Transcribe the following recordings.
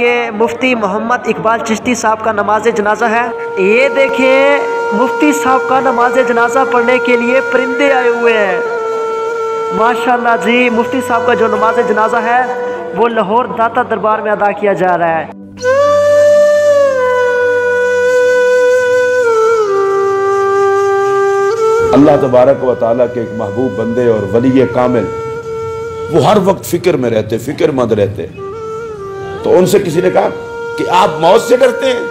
ये मुफ्ती मोहम्मद इकबाल चिश्ती साहब का नमाज जनाजा है। ये देखिए मुफ्ती साहब का नमाज जनाजा पढ़ने के लिए परिंदे आए हुए हैं। माशाल्लाह जी, मुफ्ती साहब का जो नमाज जनाजा है वो लाहौर दाता दरबार में अदा किया जा रहा है। अल्लाह तबारक व तआला के एक महबूब बंदे और वली कामिल, वो हर वक्त फिक्र में रहते, फिक्रमंद रहते। तो उनसे किसी ने कहा कि आप मौत से डरते हैं,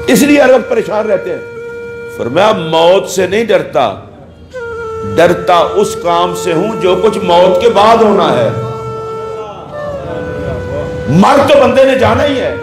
इसलिए हर वक्त परेशान रहते हैं। फरमाया मौत से नहीं डरता, डरता उस काम से हूं जो कुछ मौत के बाद होना है। मर तो बंदे ने जाना ही है।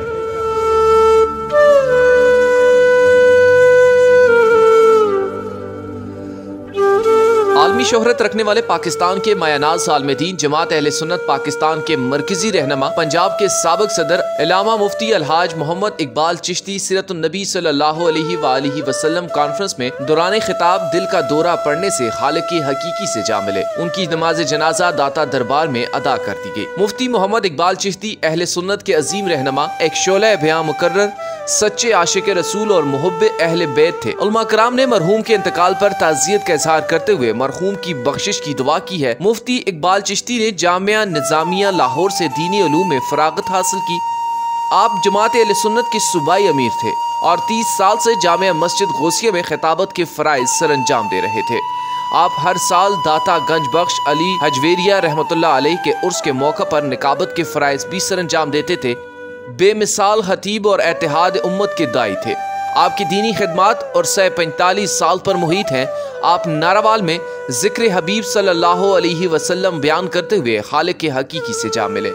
आलमी शोहरत रखने वाले पाकिस्तान के मायानाज़ आलमदीन जमात अहले सुन्नत पाकिस्तान के मरकजी रहनुमा पंजाब के साबिक सदर इलामा मुफ्ती अलहाज मोहम्मद इकबाल चिश्ती सीरतुन नबी सल्लल्लाहु अलैहि वसल्लम कॉन्फ्रेंस में दौरान खिताब दिल का दौरा पड़ने से खालिक हकीकी से जा मिले। उनकी नमाज जनाजा दाता दरबार में अदा कर दी गई। मुफ्ती मोहम्मद इकबाल चिश्ती अहले सुन्नत के अजीम रहनुमा, एक शोला बयां मुकर्रर, सच्चे आशिक रसूल और मुहब्बे अहले बैत थे। उलमा कराम ने मरहूम के इंतकाल पर ताज़ियत का इजहार करते हुए मरहूम की बख्शिश की दुआ की है। मुफ्ती इकबाल चिश्ती ने जामिया निज़ामिया लाहौर से दीनी उलूम में फरागत हासिल की। आप जमात अहले सुन्नत के सूबाई अमीर थे और 30 साल से जामिया मस्जिद गौसिया में खिताबत के फ़राइज़ सरअंजाम दे रहे थे। आप हर साल दाता गंज बख्श अली हजवेरिया रहमतुल्लाह अलैह के उर्स के मौका पर निकाबत के फ़राइज़ भी सरअंजाम देते थे। बेमिसाल खतीब और एतिहाद उम्मत के दाई थे। आपकी दीनी खिदमात और 45 साल पर मुहित हैं। आप नारावाल में जिक्र हबीब सल्लल्लाहु अलैहि वसल्लम बयान करते हुए खालिक हकीकी से जा मिले।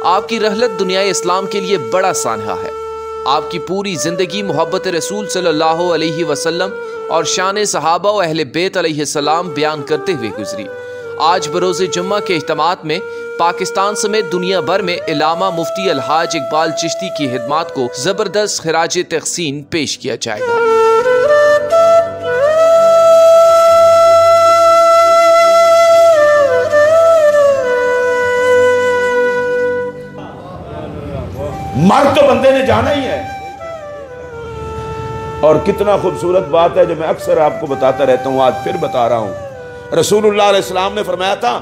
आपकी रहलत दुनिया इस्लाम के लिए बड़ा सानहा है। आपकी पूरी जिंदगी मोहब्बत रसूल सल्लल्लाहु अलैहि वसल्लम और शान सहाबा व अहले बैत अलैहिस्सलाम बयान करते हुए गुजरी। आज बरोज़ जुम्मा के इज्तिमात में पाकिस्तान समेत दुनिया भर में इलामा मुफ्ती अलहाज इकबाल चिश्ती की खिदमात को जबरदस्त खिराज तहसीन पेश किया जाएगा। मर तो बंदे ने जाना ही है। और कितना खूबसूरत बात है जो मैं अक्सर आपको बताता रहता हूं, आज फिर बता रहा हूं। रसूलुल्लाह अलैहि सलाम ने फरमाया था,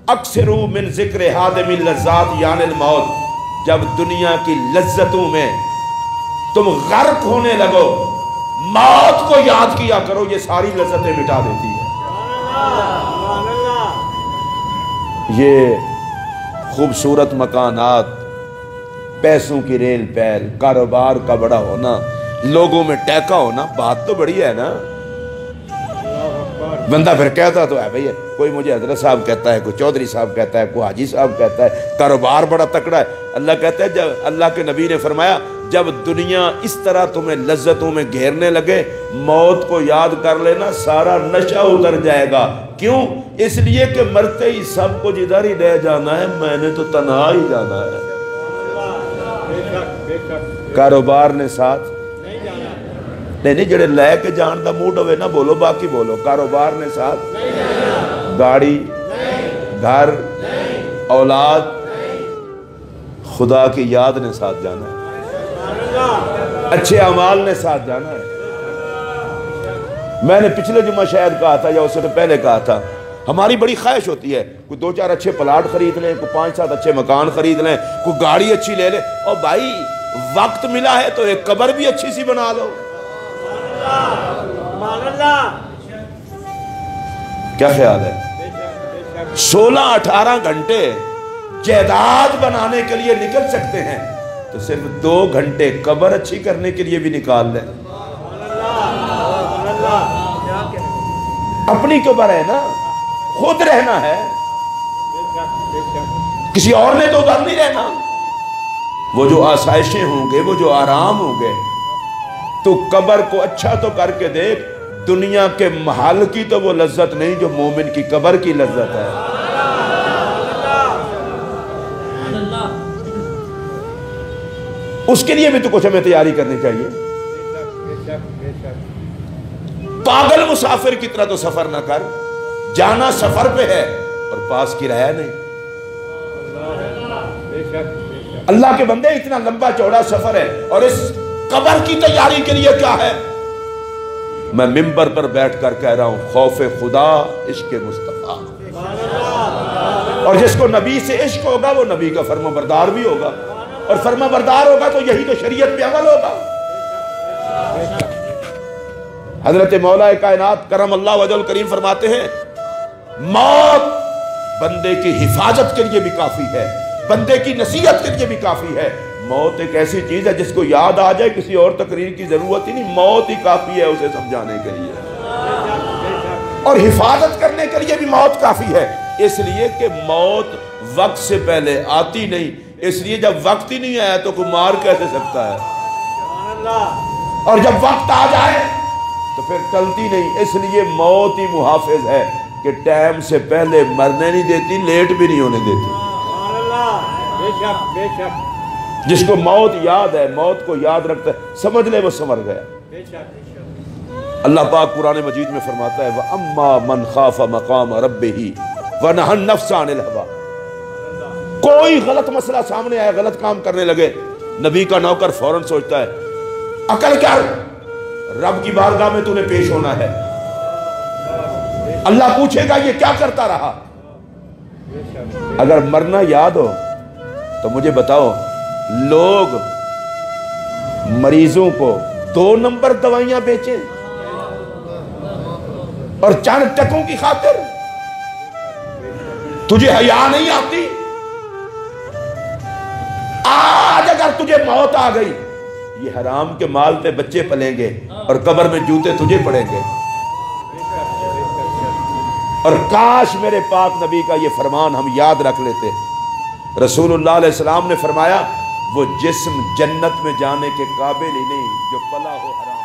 अक्सरू मिन जिक्र हादिमिल लज़्ज़ात यानिल मौत। जब दुनिया की लज्जतों में तुम गर्क होने लगो, मौत को याद किया करो, ये सारी लज्जतें मिटा देती है। ये खूबसूरत मकानात, पैसों की रेल पैल, कारोबार का बड़ा होना, लोगों में टैका होना, बात तो बड़ी है ना। बंदा फिर कहता तो है भैया, कोई मुझे हजरत साहब कहता है, कोई चौधरी साहब कहता है, कोई हाजी साहब कहता है, कारोबार बड़ा तकड़ा है। अल्लाह कहता है, जब अल्लाह के नबी ने फरमाया, जब दुनिया इस तरह तुम्हें लज्जतों में घेरने लगे, मौत को याद कर लेना, सारा नशा उतर जाएगा। क्यों? इसलिए कि मरते ही सब कुछ इधर ही रह जाना है, मैंने तो तन्हा ही जाना है। कारोबार ने साथ नहीं, जेड़े लैके जान दा मूड होवे ना, बोलो, बाकी बोलो। कारोबार ने साथ, गाड़ी, घर, औलाद, खुदा की याद ने साथ जाना है, अच्छे अमाल ने साथ जाना है। मैंने पिछले जुम्मा शायद कहा था या उससे तो पहले कहा था, हमारी बड़ी ख्वाहिश होती है कोई 2-4 अच्छे प्लाट खरीद लें, कोई 5-7 अच्छे मकान खरीद लें, कोई गाड़ी अच्छी ले ले। और भाई वक्त मिला है तो एक कब्र भी अच्छी सी बना लो। क्या ख्याल है? 16-18 घंटे जायदाद बनाने के लिए निकल सकते हैं, तो सिर्फ 2 घंटे कब्र अच्छी करने के लिए भी निकाल लें। अपनी कब्र है ना, खुद रहना है, किसी और ने तो उधर नहीं रहना। वो जो आसाइशें होंगे, वो जो आराम होंगे, तो कब्र को अच्छा तो करके देख। दुनिया के महल की तो वो लज्जत नहीं जो मोमिन की कब्र की लज्जत है। उसके लिए भी तो कुछ हमें तैयारी करनी चाहिए। पागल मुसाफिर की तरह तो सफर ना कर, जाना सफर पे है और पास किराया नहीं। अल्लाह के बंदे, इतना लंबा चौड़ा सफर है और इस कब्र की तैयारी के लिए क्या है? मैं मिंबर पर बैठकर कह रहा हूं, खौफे खुदा इश्क मुस्तफा, और जिसको नबी से इश्क होगा वो नबी का फर्माबरदार भी होगा, और फर्माबरदार होगा तो यही तो शरीयत पे अमल होगा। हजरत मौला कायनात करम अल्लाह वजल करीम फरमाते हैं, मौत बंदे की हिफाजत के लिए भी काफी है, बंदे की नसीहत के लिए भी काफी है। मौत एक ऐसी चीज है जिसको याद आ जाए किसी और तकरीर की जरूरत ही नहीं, मौत ही काफी है उसे समझाने के लिए, और हिफाजत करने के लिए भी मौत काफी है। इसलिए कि मौत वक्त से पहले आती नहीं, इसलिए जब वक्त ही नहीं आया तो कोई मार कैसे सकता है, और जब वक्त आ जाए तो फिर टलती नहीं। इसलिए मौत ही मुहाफिज है कि टाइम से पहले मरने नहीं देती, लेट भी नहीं होने देती। बेशक बेशक, जिसको मौत याद है, मौत को याद रखता है, समझ ले वो समझ गया। अल्लाह पाक कुरान मजीद में फरमाता है, व अम्मा मन खाफा मकाम रब्बिही व नहन नफ्सा अनिल हवा। कोई गलत मसला सामने आया, गलत काम करने लगे, नबी का नौकर फौरन सोचता है, अकल क्या, रब की बारगाह में तूने पेश होना है, अल्लाह पूछेगा ये क्या करता रहा। अगर मरना याद हो तो मुझे बताओ, लोग मरीजों को 2 नंबर दवाइयां बेचें और चंद टकों की खातिर, तुझे हया नहीं आती? आज अगर तुझे मौत आ गई, ये हराम के माल पे बच्चे पलेंगे और कब्र में जूते तुझे पड़ेंगे। और काश मेरे पाक नबी का ये फरमान हम याद रख लेते। रसूलुल्लाह अलैहि सलाम ने फरमाया, वो जिस्म जन्नत में जाने के काबिल ही नहीं जो पला हो हराम।